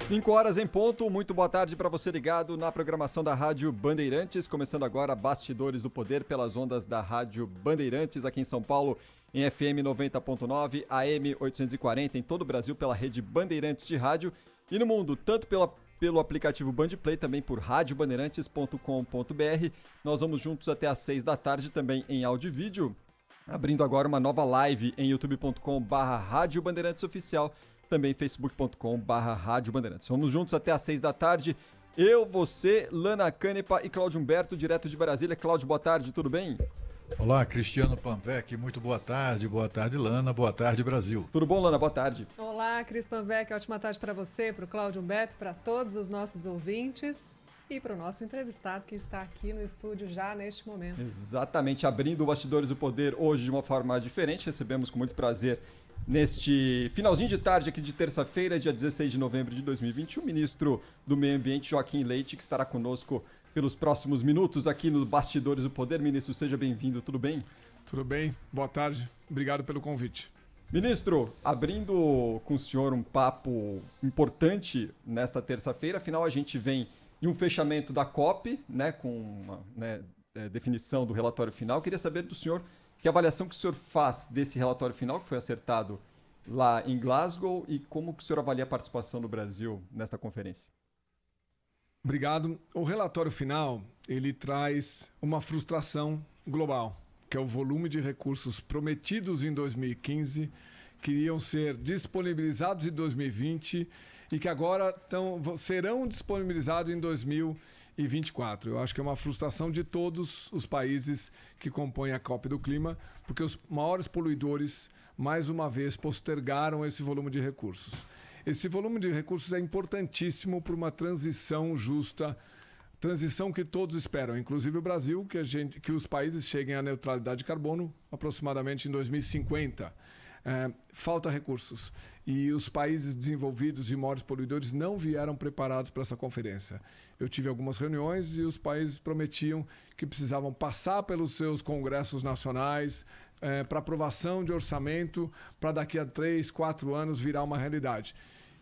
5 horas em ponto, muito boa tarde para você ligado na programação da Rádio Bandeirantes, começando agora Bastidores do Poder pelas ondas da Rádio Bandeirantes aqui em São Paulo, em FM 90.9, AM 840, em todo o Brasil pela rede Bandeirantes de rádio e no mundo, tanto pelo aplicativo Bandplay, também por radiobandeirantes.com.br. Nós vamos juntos até às 6 da tarde, também em áudio e vídeo, abrindo agora uma nova live em youtube.com/Rádio Bandeirantes Oficial, também facebook.com/Rádio Bandeirantes. Vamos juntos até às 6 da tarde. Eu, você, Lana Canepa e Cláudio Humberto, direto de Brasília. Cláudio, boa tarde, tudo bem? Olá, Cristiano Panvec, muito boa tarde, Lana, boa tarde, Brasil. Tudo bom, Lana? Boa tarde. Olá, Cris Panvec, ótima tarde para você, para o Cláudio Humberto, para todos os nossos ouvintes e para o nosso entrevistado que está aqui no estúdio já neste momento. Exatamente, abrindo o Bastidores do Poder hoje de uma forma diferente, recebemos com muito prazer neste finalzinho de tarde aqui de terça-feira, dia 16 de novembro de 2021, o ministro do Meio Ambiente, Joaquim Leite, que estará conosco pelos próximos minutos aqui no Bastidores do Poder. Ministro, seja bem-vindo, tudo bem? Tudo bem, boa tarde, obrigado pelo convite. Ministro, abrindo com o senhor um papo importante nesta terça-feira, afinal a gente vem em um fechamento da COP, né, com uma definição do relatório final. Queria saber do senhor que avaliação que o senhor faz desse relatório final que foi acertado lá em Glasgow e como que o senhor avalia a participação do Brasil nesta conferência? Obrigado. O relatório final, ele traz uma frustração global, que é o volume de recursos prometidos em 2015, que iriam ser disponibilizados em 2020 e que agora serão disponibilizados em 2024. Eu acho que é uma frustração de todos os países que compõem a COP do Clima, porque os maiores poluidores, mais uma vez, postergaram esse volume de recursos. Esse volume de recursos é importantíssimo para uma transição justa, transição que todos esperam, inclusive o Brasil, que os países cheguem à neutralidade de carbono aproximadamente em 2050. Falta recursos e os países desenvolvidos e maiores poluidores não vieram preparados para essa conferência. Eu tive algumas reuniões e os países prometiam que precisavam passar pelos seus congressos nacionais para aprovação de orçamento para daqui a 3, 4 anos virar uma realidade.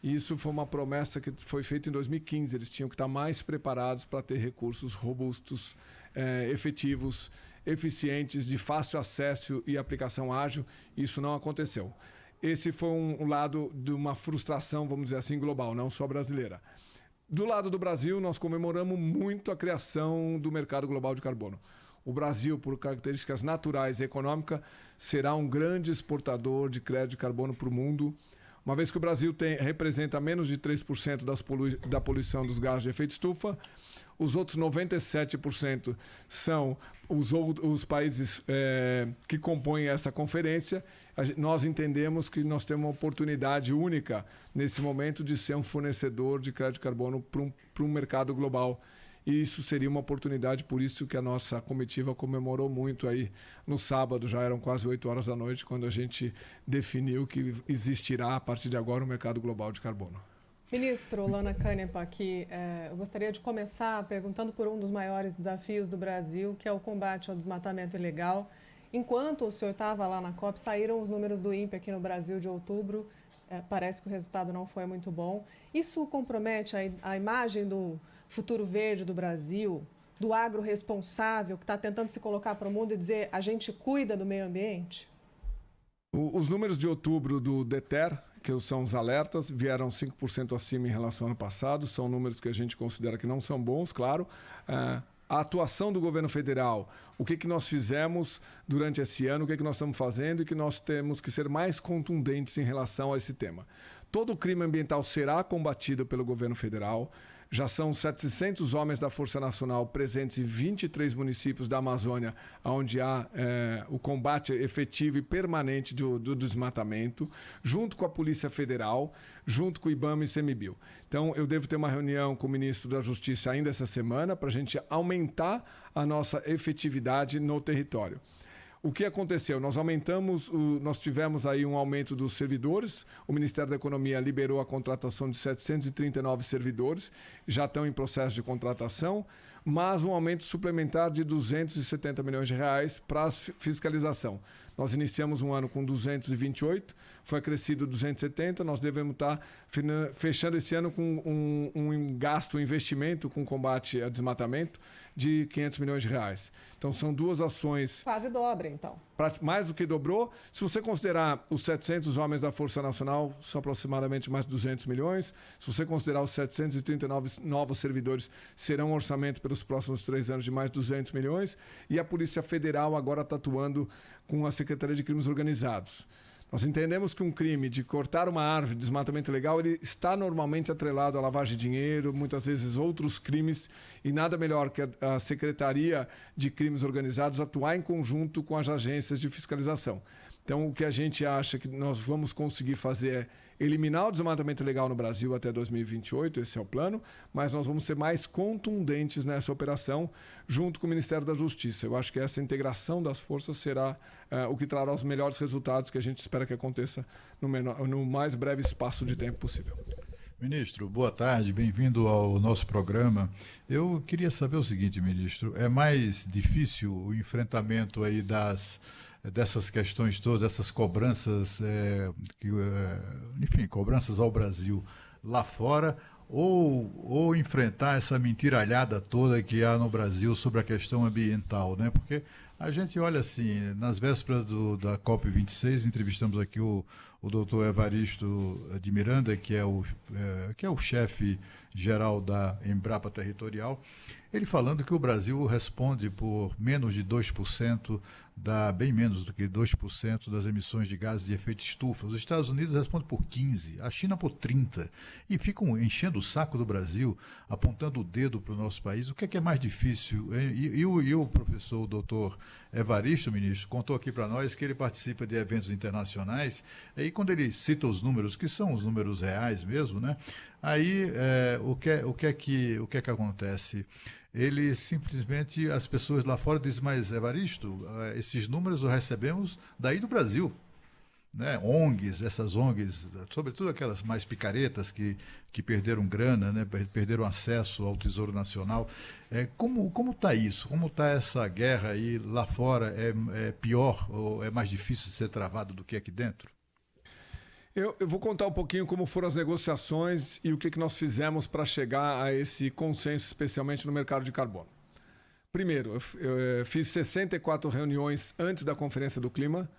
Isso foi uma promessa que foi feita em 2015. Eles tinham que estar mais preparados para ter recursos robustos, efetivos, eficientes, de fácil acesso e aplicação ágil. Isso não aconteceu. Esse foi um lado de uma frustração, vamos dizer assim, global, não só brasileira. Do lado do Brasil, nós comemoramos muito a criação do mercado global de carbono. O Brasil, por características naturais e econômicas, será um grande exportador de crédito de carbono para o mundo. Uma vez que o Brasil representa menos de 3% da poluição dos gases de efeito estufa, os outros 97% são os países que compõem essa conferência. Nós entendemos que nós temos uma oportunidade única nesse momento de ser um fornecedor de crédito de carbono para um mercado global. E isso seria uma oportunidade, por isso que a nossa comitiva comemorou muito aí no sábado, já eram quase 8 horas da noite, quando a gente definiu que existirá a partir de agora um mercado global de carbono. Ministro Lana Canepa, aqui, eu gostaria de começar perguntando por um dos maiores desafios do Brasil, que é o combate ao desmatamento ilegal. Enquanto o senhor estava lá na COP, saíram os números do INPE aqui no Brasil de outubro, parece que o resultado não foi muito bom. Isso compromete a imagem do futuro verde do Brasil, do agro responsável, que está tentando se colocar para o mundo e dizer a gente cuida do meio ambiente? Os números de outubro do DETER, que são os alertas, vieram 5% acima em relação ao ano passado. São números que a gente considera que não são bons, claro. A atuação do governo federal, o que nós fizemos durante esse ano, o que nós estamos fazendo e que nós temos que ser mais contundentes em relação a esse tema. Todo o crime ambiental será combatido pelo governo federal. Já são 700 homens da Força Nacional presentes em 23 municípios da Amazônia, onde há o combate efetivo e permanente do desmatamento, junto com a Polícia Federal, junto com o IBAMA e o ICMBio. Então, eu devo ter uma reunião com o ministro da Justiça ainda essa semana para a gente aumentar a nossa efetividade no território. O que aconteceu? Nós tivemos aí um aumento dos servidores, o Ministério da Economia liberou a contratação de 739 servidores, já estão em processo de contratação, mas um aumento suplementar de 270 milhões de reais para a fiscalização. Nós iniciamos um ano com 228, foi acrescido 270, nós devemos estar fechando esse ano com um gasto, um investimento com combate a desmatamento de 500 milhões de reais. Então, são duas ações... Quase dobra, então. Mais do que dobrou. Se você considerar os 700 homens da Força Nacional, são aproximadamente mais de 200 milhões. Se você considerar os 739 novos servidores, serão um orçamento pelos próximos 3 anos de mais de 200 milhões. E a Polícia Federal agora está atuando com a Secretaria de Crimes Organizados. Nós entendemos que um crime de cortar uma árvore, desmatamento ilegal, ele está normalmente atrelado à lavagem de dinheiro, muitas vezes outros crimes, e nada melhor que a Secretaria de Crimes Organizados atuar em conjunto com as agências de fiscalização. Então, o que a gente acha que nós vamos conseguir fazer é eliminar o desmatamento ilegal no Brasil até 2028, esse é o plano, mas nós vamos ser mais contundentes nessa operação junto com o Ministério da Justiça. Eu acho que essa integração das forças será o que trará os melhores resultados que a gente espera que aconteça no mais breve espaço de tempo possível. Ministro, boa tarde, bem-vindo ao nosso programa. Eu queria saber o seguinte, ministro, é mais difícil o enfrentamento aí dessas questões todas, dessas cobranças, enfim, cobranças ao Brasil lá fora, ou enfrentar essa mentiralhada toda que há no Brasil sobre a questão ambiental, né? Porque a gente olha assim, nas vésperas da COP26, entrevistamos aqui o doutor Evaristo de Miranda, que é o chefe geral da Embrapa Territorial, ele falando que o Brasil responde por menos de 2%, bem menos do que 2% das emissões de gases de efeito estufa. Os Estados Unidos respondem por 15%, a China por 30%. E ficam enchendo o saco do Brasil, apontando o dedo para o nosso país. O que é mais difícil? E o professor, o doutor Evaristo, ministro, contou aqui para nós que ele participa de eventos internacionais, e quando ele cita os números, que são os números reais mesmo, né? Aí o que é que acontece? Ele simplesmente, as pessoas lá fora dizem, mas Evaristo, esses números os recebemos daí do Brasil, né? ONGs, essas ONGs, sobretudo aquelas mais picaretas que perderam grana, né? Perderam acesso ao Tesouro Nacional. Como está isso? Como está essa guerra aí lá fora? É pior ou é mais difícil de ser travado do que aqui dentro? Eu vou contar um pouquinho como foram as negociações e o que nós fizemos para chegar a esse consenso, especialmente no mercado de carbono. Primeiro, eu fiz 64 reuniões antes da Conferência do Clima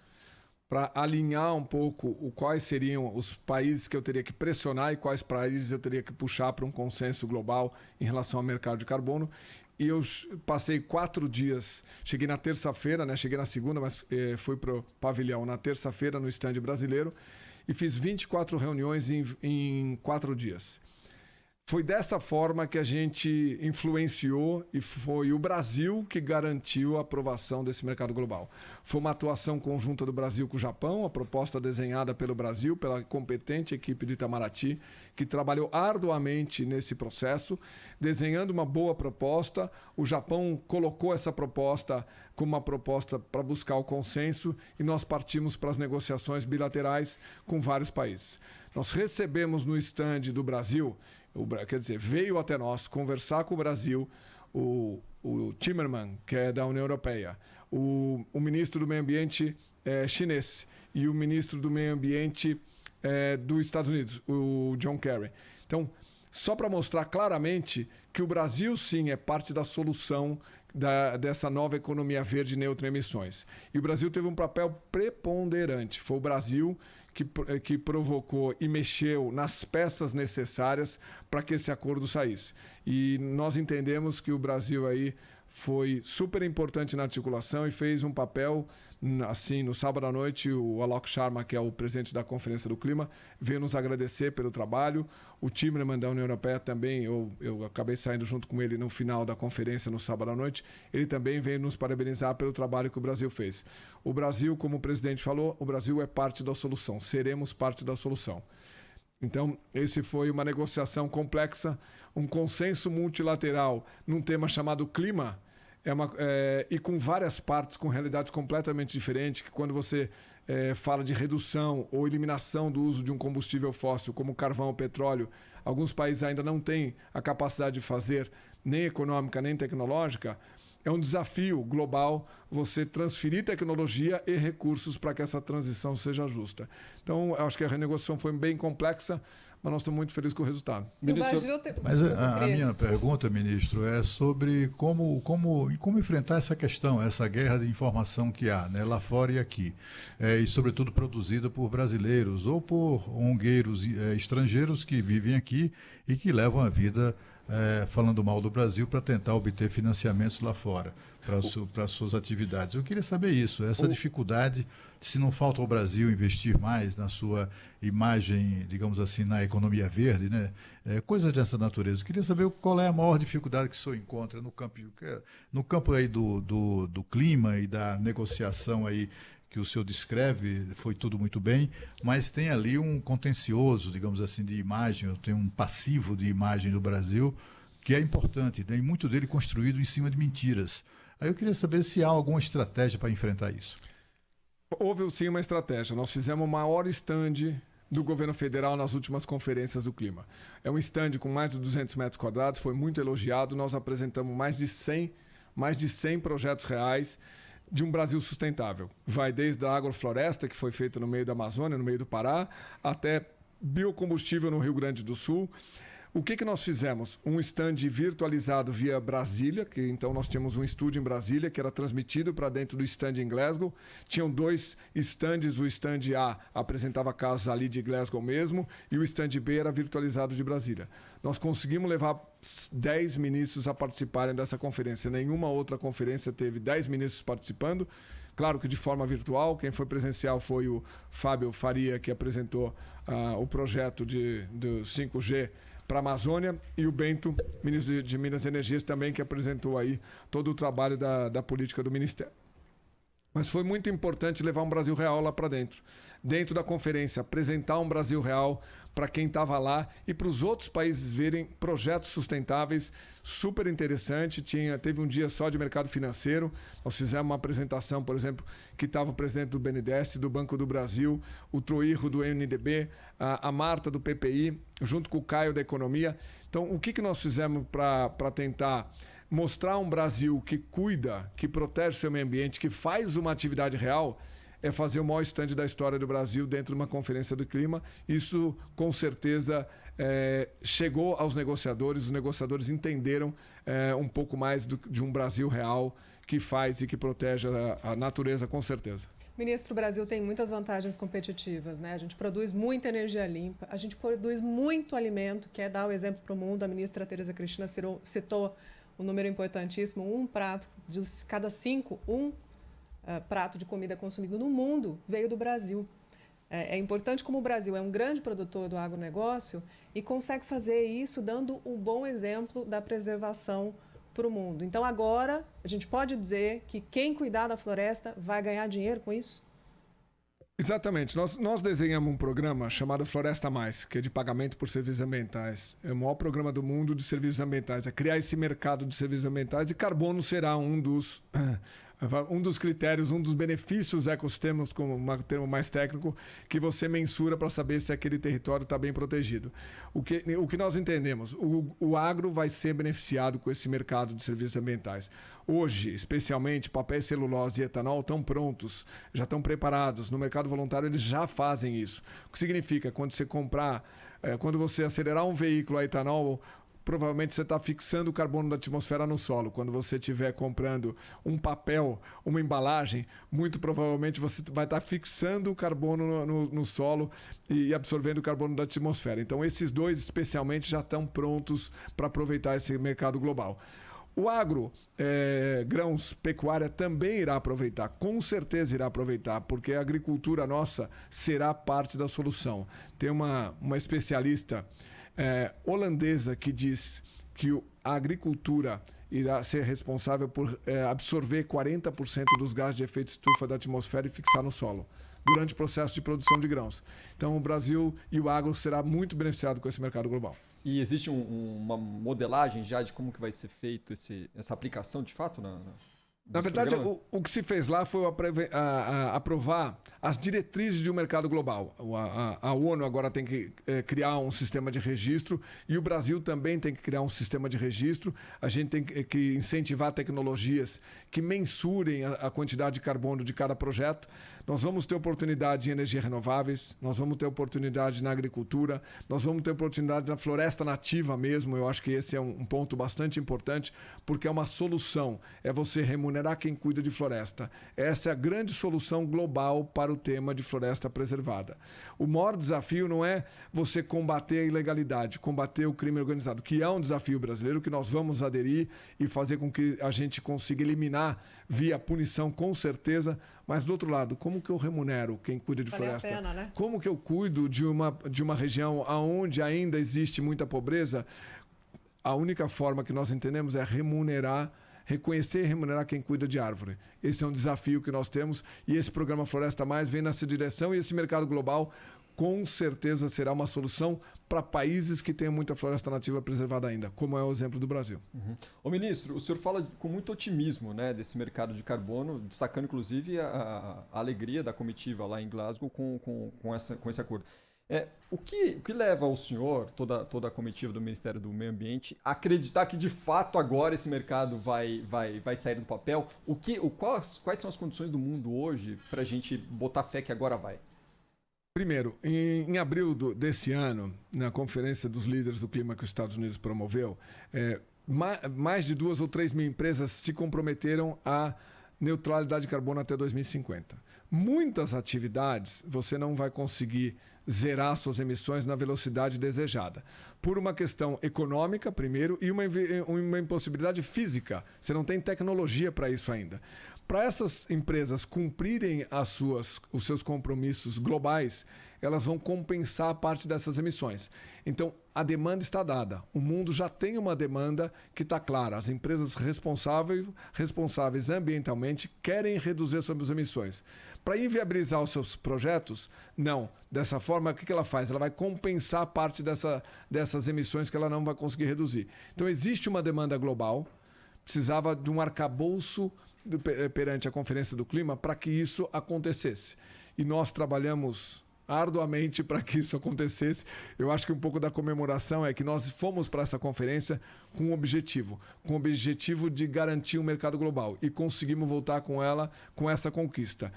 para alinhar um pouco quais seriam os países que eu teria que pressionar e quais países eu teria que puxar para um consenso global em relação ao mercado de carbono. E eu passei 4 dias, cheguei na terça-feira, né? Cheguei na segunda, mas fui para o pavilhão na terça-feira no estande brasileiro, e fiz 24 reuniões em 4 dias. Foi dessa forma que a gente influenciou e foi o Brasil que garantiu a aprovação desse mercado global. Foi uma atuação conjunta do Brasil com o Japão, a proposta desenhada pelo Brasil, pela competente equipe de Itamaraty, que trabalhou arduamente nesse processo, desenhando uma boa proposta. O Japão colocou essa proposta como uma proposta para buscar o consenso e nós partimos para as negociações bilaterais com vários países. Nós recebemos no estande do Brasil, quer dizer, veio até nós conversar com o Brasil o Timmermans, que é da União Europeia, o ministro do Meio Ambiente chinês e o ministro do Meio Ambiente dos Estados Unidos, o John Kerry. Então, só para mostrar claramente que o Brasil, sim, é parte da solução dessa nova economia verde neutra em emissões. E o Brasil teve um papel preponderante. Foi o Brasil que provocou e mexeu nas peças necessárias para que esse acordo saísse. E nós entendemos que o Brasil aí foi super importante na articulação e fez um papel, assim, no sábado à noite, o Alok Sharma, que é o presidente da Conferência do Clima, veio nos agradecer pelo trabalho. O Timmermans da União Europeia também, eu acabei saindo junto com ele no final da conferência, no sábado à noite, ele também veio nos parabenizar pelo trabalho que o Brasil fez. O Brasil, como o presidente falou, o Brasil é parte da solução, seremos parte da solução. Então, esse foi uma negociação complexa, um consenso multilateral num tema chamado clima, e com várias partes, com realidades completamente diferentes, que quando você fala de redução ou eliminação do uso de um combustível fóssil, como carvão ou petróleo, alguns países ainda não têm a capacidade de fazer, nem econômica, nem tecnológica, é um desafio global você transferir tecnologia e recursos para que essa transição seja justa. Então, eu acho que a renegociação foi bem complexa, mas nós estamos muito felizes com o resultado. Mas a minha pergunta, ministro, é sobre como enfrentar essa questão, essa guerra de informação que há, né, lá fora e aqui, e sobretudo produzida por brasileiros ou por ongueiros estrangeiros que vivem aqui e que levam a vida falando mal do Brasil para tentar obter financiamentos lá fora para suas atividades. Eu queria saber isso, essa dificuldade, se não falta ao Brasil investir mais na sua imagem, digamos assim, na economia verde, né? Coisas dessa natureza. Eu queria saber qual é a maior dificuldade que o senhor encontra no campo aí do clima e da negociação aí que o senhor descreve, foi tudo muito bem, mas tem ali um contencioso, digamos assim, de imagem, tem um passivo de imagem do Brasil que é importante, tem muito dele construído em cima de mentiras. Aí eu queria saber se há alguma estratégia para enfrentar isso. Houve sim uma estratégia. Nós fizemos o maior stand do governo federal nas últimas conferências do clima. É um stand com mais de 200 metros quadrados, foi muito elogiado. Nós apresentamos mais de 100 projetos reais de um Brasil sustentável. Vai desde a agrofloresta, que foi feita no meio da Amazônia, no meio do Pará, até biocombustível no Rio Grande do Sul. O que nós fizemos? Um stand virtualizado via Brasília, que então nós tínhamos um estúdio em Brasília que era transmitido para dentro do stand em Glasgow. Tinham 2 stands, o stand A apresentava casos ali de Glasgow mesmo e o stand B era virtualizado de Brasília. Nós conseguimos levar 10 ministros a participarem dessa conferência. Nenhuma outra conferência teve 10 ministros participando. Claro que de forma virtual, quem foi presencial foi o Fábio Faria, que apresentou o projeto do 5G para a Amazônia, e o Bento, ministro de Minas e Energias, também, que apresentou aí todo o trabalho da política do Ministério. Mas foi muito importante levar um Brasil real lá para dentro. Dentro da conferência, apresentar um Brasil real para quem estava lá e para os outros países verem projetos sustentáveis, super interessante. Teve um dia só de mercado financeiro. Nós fizemos uma apresentação, por exemplo, que estava o presidente do BNDES, do Banco do Brasil, o Troirro do NDB, a Marta do PPI, junto com o Caio da Economia. Então, o que nós fizemos para tentar mostrar um Brasil que cuida, que protege o seu meio ambiente, que faz uma atividade real, é fazer o maior stand da história do Brasil dentro de uma conferência do clima. Isso, com certeza, chegou aos negociadores. Os negociadores entenderam um pouco mais de um Brasil real que faz e que protege a natureza, com certeza. Ministro, o Brasil tem muitas vantagens competitivas, né? A gente produz muita energia limpa, a gente produz muito alimento, quer dar o exemplo para o mundo. A ministra Tereza Cristina citou um número importantíssimo, um prato de cada 5, prato de comida consumido no mundo veio do Brasil. É importante como o Brasil é um grande produtor do agronegócio e consegue fazer isso dando um bom exemplo da preservação para o mundo. Então agora a gente pode dizer que quem cuidar da floresta vai ganhar dinheiro com isso? Exatamente. Nós desenhamos um programa chamado Floresta Mais, que é de pagamento por serviços ambientais. É o maior programa do mundo de serviços ambientais. É criar esse mercado de serviços ambientais e carbono será um dos critérios, um dos benefícios dos ecossistemas, como um termo mais técnico, que você mensura para saber se aquele território está bem protegido. O que nós entendemos? O agro vai ser beneficiado com esse mercado de serviços ambientais. Hoje, especialmente, papel, celulose e etanol estão prontos, já estão preparados. No mercado voluntário, eles já fazem isso. O que significa? Quando você acelerar um veículo a etanol, provavelmente você está fixando o carbono da atmosfera no solo. Quando você estiver comprando um papel, uma embalagem, muito provavelmente você vai estar fixando o carbono no solo e absorvendo o carbono da atmosfera. Então, esses dois, especialmente, já estão prontos para aproveitar esse mercado global. O agro, grãos, pecuária também irá aproveitar, com certeza irá aproveitar, porque a agricultura nossa será parte da solução. Tem uma especialista holandesa que diz que a agricultura irá ser responsável por absorver 40% dos gases de efeito estufa da atmosfera e fixar no solo, durante o processo de produção de grãos. Então o Brasil e o agro será muito beneficiado com esse mercado global. E existe uma modelagem já de como que vai ser feito essa aplicação de fato? Na verdade, o que se fez lá foi aprovar as diretrizes de um mercado global. A ONU agora tem que criar um sistema de registro e o Brasil também tem que criar um sistema de registro. A gente tem que incentivar tecnologias que mensurem a quantidade de carbono de cada projeto. Nós vamos ter oportunidade em energias renováveis, nós vamos ter oportunidade na agricultura, nós vamos ter oportunidade na floresta nativa mesmo. Eu acho que esse é um ponto bastante importante, porque é uma solução, é você remunerar quem cuida de floresta. Essa é a grande solução global para o tema de floresta preservada. O maior desafio não é você combater a ilegalidade, combater o crime organizado, que é um desafio brasileiro que nós vamos aderir e fazer com que a gente consiga eliminar via punição, com certeza. Mas, do outro lado, como que eu remunero quem cuida de floresta? Vale a pena, né? Como que eu cuido de uma região onde ainda existe muita pobreza? A única forma que nós entendemos é reconhecer e remunerar quem cuida de árvore. Esse é um desafio que nós temos e esse programa Floresta Mais vem nessa direção e esse mercado global com certeza será uma solução para países que tenham muita floresta nativa preservada ainda, como é o exemplo do Brasil. Ô ministro, o senhor fala com muito otimismo, né, desse mercado de carbono, destacando inclusive a alegria da comitiva lá em Glasgow com esse acordo. O que leva o senhor, toda a comitiva do Ministério do Meio Ambiente, a acreditar que de fato agora esse mercado vai sair do papel? Quais são as condições do mundo hoje para a gente botar fé que agora vai? Primeiro, em abril desse ano, na Conferência dos Líderes do Clima que os Estados Unidos promoveu, mais de 2 ou 3 mil empresas se comprometeram à neutralidade de carbono até 2050. Muitas atividades você não vai conseguir zerar suas emissões na velocidade desejada. Por uma questão econômica, primeiro, e uma impossibilidade física. Você não tem tecnologia para isso ainda. Para essas empresas cumprirem os seus compromissos globais, elas vão compensar parte dessas emissões. Então, a demanda está dada. O mundo já tem uma demanda que está clara. As empresas responsáveis ambientalmente querem reduzir suas emissões. Para inviabilizar os seus projetos, não. Dessa forma, o que ela faz? Ela vai compensar parte dessas emissões que ela não vai conseguir reduzir. Então, existe uma demanda global, precisava de um arcabouço perante a Conferência do Clima para que isso acontecesse. E nós trabalhamos arduamente para que isso acontecesse. Eu acho que um pouco da comemoração é que nós fomos para essa conferência com um objetivo, de garantir um mercado global e conseguimos voltar com essa conquista.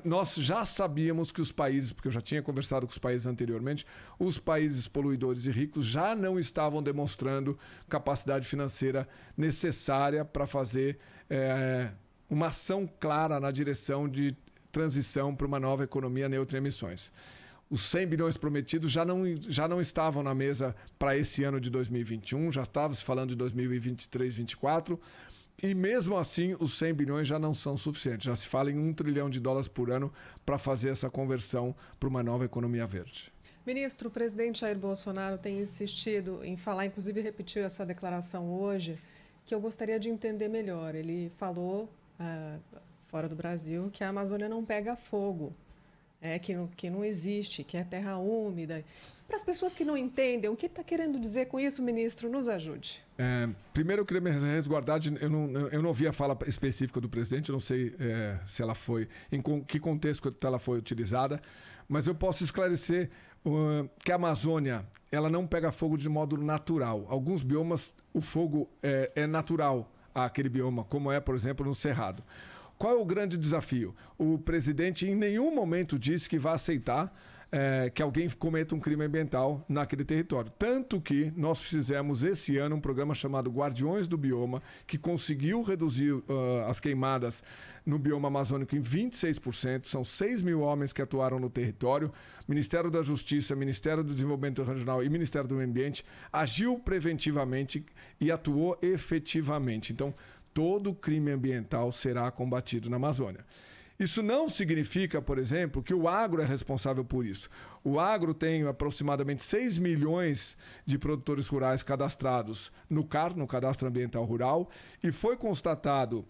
Nós já sabíamos que os países, porque eu já tinha conversado com os países anteriormente, os países poluidores e ricos já não estavam demonstrando capacidade financeira necessária para fazer uma ação clara na direção de transição para uma nova economia neutra em emissões. Os 100 bilhões prometidos já não estavam na mesa para esse ano de 2021, já estava se falando de 2023, 2024, e mesmo assim os 100 bilhões já não são suficientes. Já se fala em $1 trilhão por ano para fazer essa conversão para uma nova economia verde. Ministro, o presidente Jair Bolsonaro tem insistido em falar, inclusive repetiu essa declaração hoje, que eu gostaria de entender melhor. Ele falou fora do Brasil, que a Amazônia não pega fogo, que não existe, que é terra úmida. Para as pessoas que não entendem, o que está querendo dizer com isso, ministro? Nos ajude. Primeiro, eu queria me resguardar, eu não ouvi a fala específica do presidente, eu não sei se ela foi, em que contexto ela foi utilizada, mas eu posso esclarecer que a Amazônia ela não pega fogo de modo natural. Alguns biomas, o fogo é natural àquele bioma, como é, por exemplo, no Cerrado. Qual é o grande desafio? O presidente em nenhum momento disse que vai aceitar que alguém cometa um crime ambiental naquele território. Tanto que nós fizemos esse ano um programa chamado Guardiões do Bioma, que conseguiu reduzir as queimadas no bioma amazônico em 26%. São 6 mil homens que atuaram no território. Ministério da Justiça, Ministério do Desenvolvimento Regional e Ministério do Meio Ambiente agiu preventivamente e atuou efetivamente. Então, todo crime ambiental será combatido na Amazônia. Isso não significa, por exemplo, que o agro é responsável por isso. O agro tem aproximadamente 6 milhões de produtores rurais cadastrados no CAR, no Cadastro Ambiental Rural, e foi constatado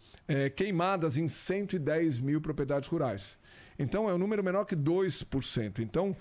queimadas em 110 mil propriedades rurais. Então, é um número menor que 2%. Então,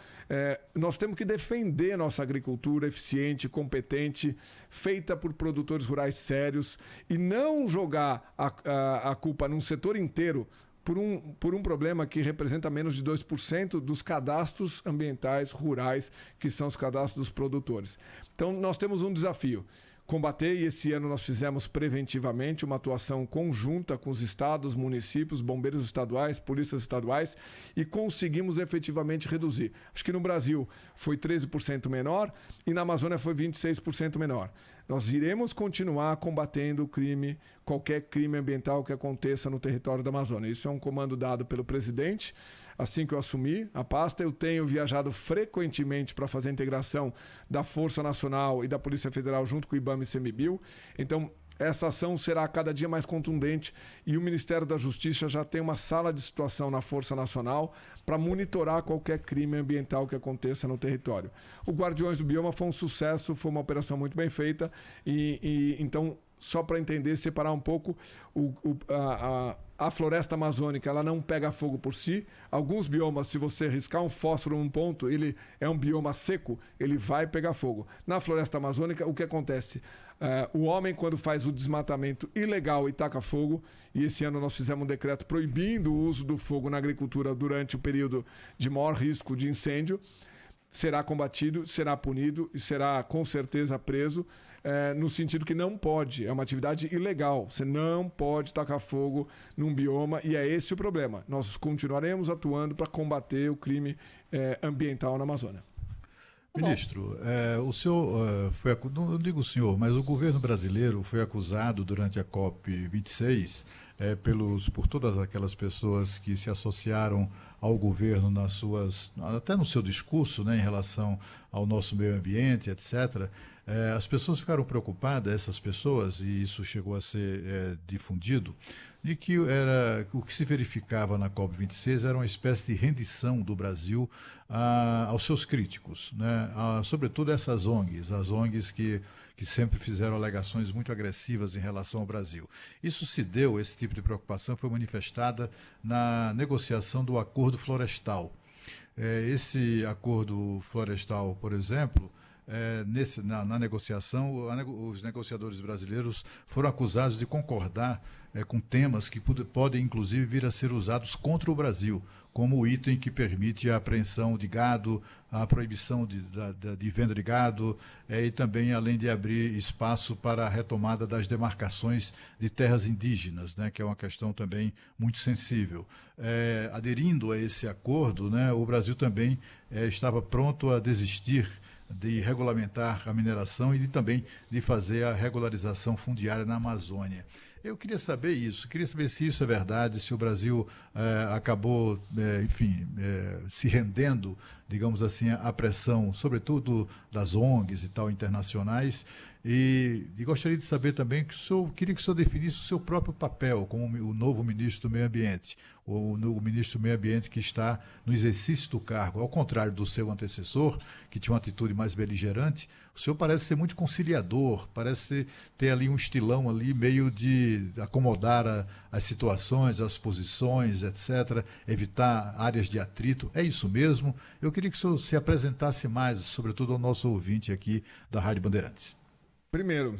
nós temos que defender nossa agricultura eficiente, competente, feita por produtores rurais sérios e não jogar a culpa num setor inteiro por um problema que representa menos de 2% dos cadastros ambientais rurais, que são os cadastros dos produtores. Então, nós temos um desafio. Combater, e esse ano nós fizemos preventivamente uma atuação conjunta com os estados, municípios, bombeiros estaduais, polícias estaduais, e conseguimos efetivamente reduzir. Acho que no Brasil foi 13% menor e na Amazônia foi 26% menor. Nós iremos continuar combatendo o crime, qualquer crime ambiental que aconteça no território da Amazônia. Isso é um comando dado pelo presidente. Assim que eu assumi a pasta, eu tenho viajado frequentemente para fazer a integração da Força Nacional e da Polícia Federal junto com o IBAMA e CMBio. Então, essa ação será cada dia mais contundente e o Ministério da Justiça já tem uma sala de situação na Força Nacional para monitorar qualquer crime ambiental que aconteça no território. O Guardiões do Bioma foi um sucesso, foi uma operação muito bem feita então, só para entender, separar um pouco a floresta amazônica, ela não pega fogo por si. Alguns biomas, se você riscar um fósforo num ponto, ele é um bioma seco, ele vai pegar fogo. Na floresta amazônica, o que acontece? O homem, quando faz o desmatamento ilegal e taca fogo, e esse ano nós fizemos um decreto proibindo o uso do fogo na agricultura durante o período de maior risco de incêndio, será combatido, será punido e será com certeza preso, no sentido que não pode, é uma atividade ilegal, você não pode tacar fogo num bioma e é esse o problema. Nós continuaremos atuando para combater o crime ambiental na Amazônia. Ministro, o senhor não digo o senhor, mas o governo brasileiro foi acusado durante a COP26 por todas aquelas pessoas que se associaram ao governo até no seu discurso, né, em relação ao nosso meio ambiente, etc. As pessoas ficaram preocupadas, essas pessoas, e isso chegou a ser difundido, de que o que se verificava na COP26 era uma espécie de rendição do Brasil aos seus críticos, né? Sobretudo essas ONGs, as ONGs que sempre fizeram alegações muito agressivas em relação ao Brasil. Esse tipo de preocupação foi manifestada na negociação do acordo florestal. Esse acordo florestal, por exemplo, na negociação, os negociadores brasileiros foram acusados de concordar com temas que podem, inclusive, vir a ser usados contra o Brasil, como o item que permite a apreensão de gado, a proibição de venda de gado, e também, além de abrir espaço para a retomada das demarcações de terras indígenas, né, que é uma questão também muito sensível. Aderindo a esse acordo, né, o Brasil também estava pronto a desistir de regulamentar a mineração e também de fazer a regularização fundiária na Amazônia. Eu queria saber se isso é verdade, se o Brasil acabou, se rendendo, digamos assim, à pressão, sobretudo das ONGs e tal, internacionais, e gostaria de saber também queria que o senhor definisse o seu próprio papel como o novo ministro do Meio Ambiente, ou o ministro do Meio Ambiente que está no exercício do cargo. Ao contrário do seu antecessor, que tinha uma atitude mais beligerante, o senhor parece ser muito conciliador, parece ter ali um estilão ali meio de acomodar as situações, as posições, etc., evitar áreas de atrito. É isso mesmo? Eu queria que o senhor se apresentasse mais, sobretudo ao nosso ouvinte aqui da Rádio Bandeirantes. Primeiro,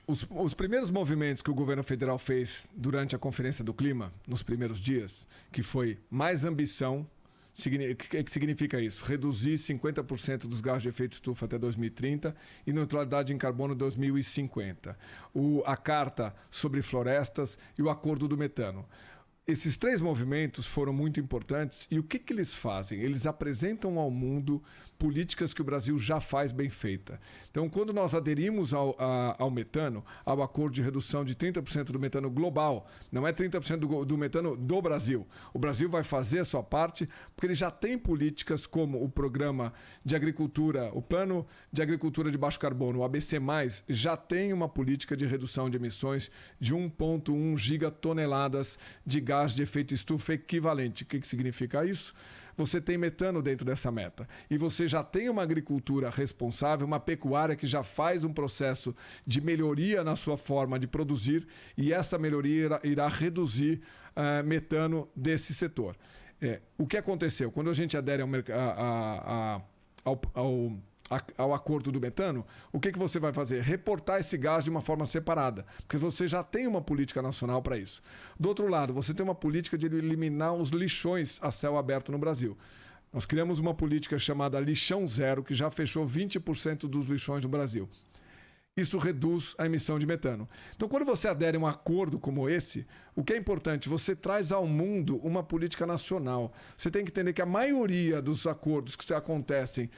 os primeiros movimentos que o governo federal fez durante a Conferência do Clima, nos primeiros dias, que foi mais ambição. O que significa isso? Reduzir 50% dos gases de efeito estufa até 2030 e neutralidade em carbono 2050. A Carta sobre Florestas e o Acordo do Metano. Esses três movimentos foram muito importantes e o que eles fazem? Eles apresentam ao mundo políticas que o Brasil já faz bem feita. Então, quando nós aderimos ao metano, ao acordo de redução de 30% do metano global, não é 30% do metano do Brasil. O Brasil vai fazer a sua parte, porque ele já tem políticas como o Programa de Agricultura, o Plano de Agricultura de Baixo Carbono, o ABC+, já tem uma política de redução de emissões de 1,1 gigatoneladas de gás de efeito estufa equivalente. O que significa isso? Você tem metano dentro dessa meta. E você já tem uma agricultura responsável, uma pecuária que já faz um processo de melhoria na sua forma de produzir, e essa melhoria irá reduzir metano desse setor. O que aconteceu? Quando a gente adere ao acordo do metano, o que você vai fazer? Reportar esse gás de uma forma separada, porque você já tem uma política nacional para isso. Do outro lado, você tem uma política de eliminar os lixões a céu aberto no Brasil. Nós criamos uma política chamada Lixão Zero, que já fechou 20% dos lixões no Brasil. Isso reduz a emissão de metano. Então, quando você adere a um acordo como esse, o que é importante? Você traz ao mundo uma política nacional. Você tem que entender que a maioria dos acordos que acontecem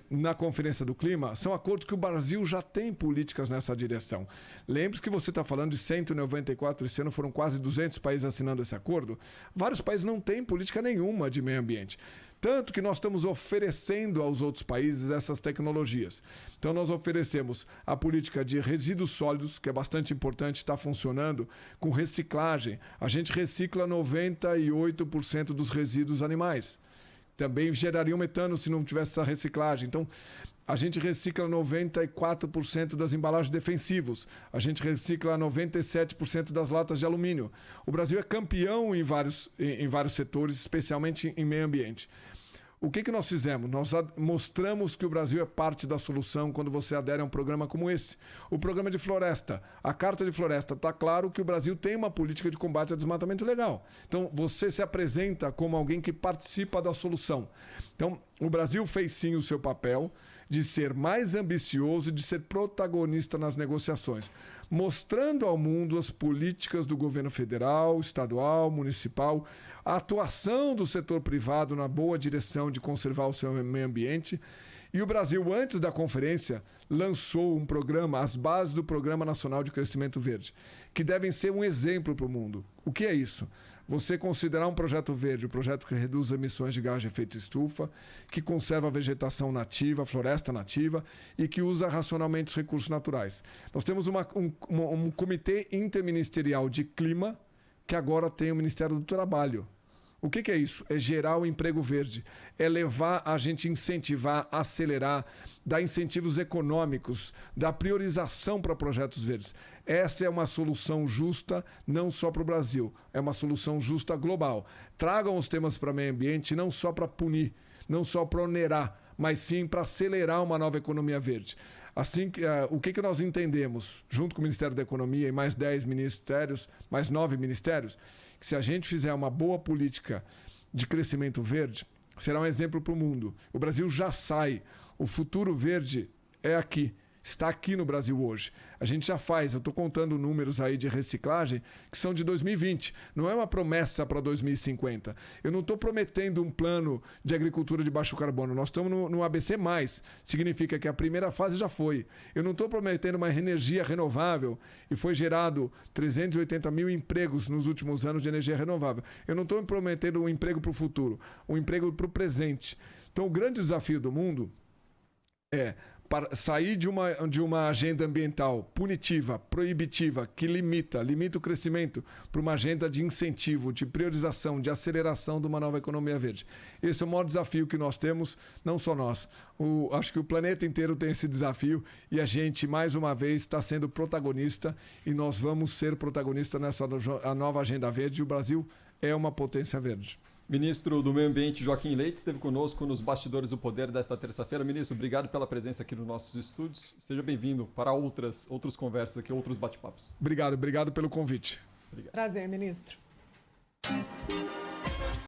na Conferência do Clima são acordos que o Brasil já tem políticas nessa direção. Lembre-se que você está falando de 194, esse ano foram quase 200 países assinando esse acordo. Vários países não têm política nenhuma de meio ambiente. Tanto que nós estamos oferecendo aos outros países essas tecnologias. Então, nós oferecemos a política de resíduos sólidos, que é bastante importante, está funcionando, com reciclagem. A gente recicla 98% dos resíduos animais. Também geraria um metano se não tivesse essa reciclagem. Então, a gente recicla 94% das embalagens defensivos. A gente recicla 97% das latas de alumínio. O Brasil é campeão em vários setores, especialmente em meio ambiente. O que nós fizemos? Nós mostramos que o Brasil é parte da solução quando você adere a um programa como esse. O programa de floresta, a Carta de Floresta, está claro que o Brasil tem uma política de combate ao desmatamento legal. Então, você se apresenta como alguém que participa da solução. Então, o Brasil fez sim o seu papel de ser mais ambicioso e de ser protagonista nas negociações, mostrando ao mundo as políticas do governo federal, estadual, municipal, a atuação do setor privado na boa direção de conservar o seu meio ambiente. E o Brasil, antes da conferência, lançou um programa, as bases do Programa Nacional de Crescimento Verde, que devem ser um exemplo para o mundo. O que é isso? Você considerar um projeto verde, um projeto que reduz emissões de gás de efeito estufa, que conserva a vegetação nativa, a floresta nativa e que usa racionalmente os recursos naturais. Nós temos um comitê interministerial de clima que agora tem o Ministério do Trabalho. O que é isso? É gerar o emprego verde, é levar a gente incentivar, acelerar, dar incentivos econômicos, dar priorização para projetos verdes. Essa é uma solução justa não só para o Brasil, é uma solução justa global. Tragam os temas para o meio ambiente não só para punir, não só para onerar, mas sim para acelerar uma nova economia verde. Assim, o que nós entendemos, junto com o Ministério da Economia e mais 10 ministérios, mais 9 ministérios, que se a gente fizer uma boa política de crescimento verde, será um exemplo para o mundo. O Brasil já sai, o futuro verde é aqui, está aqui no Brasil hoje. A gente já faz, eu estou contando números aí de reciclagem que são de 2020, não é uma promessa para 2050. Eu não estou prometendo um plano de agricultura de baixo carbono, nós estamos no ABC+, significa que a primeira fase já foi. Eu não estou prometendo uma energia renovável e foi gerado 380 mil empregos nos últimos anos de energia renovável. Eu não estou prometendo um emprego para o futuro, um emprego para o presente. Então o grande desafio do mundo é para sair de uma agenda ambiental punitiva, proibitiva, que limita o crescimento, para uma agenda de incentivo, de priorização, de aceleração de uma nova economia verde. Esse é o maior desafio que nós temos, não só nós. Acho que o planeta inteiro tem esse desafio e a gente, mais uma vez, está sendo protagonista e nós vamos ser protagonistas nessa nova agenda verde e o Brasil é uma potência verde. Ministro do Meio Ambiente, Joaquim Leite, esteve conosco nos Bastidores do Poder desta terça-feira. Ministro, obrigado pela presença aqui nos nossos estúdios. Seja bem-vindo para outras conversas aqui, outros bate-papos. Obrigado pelo convite. Prazer, ministro.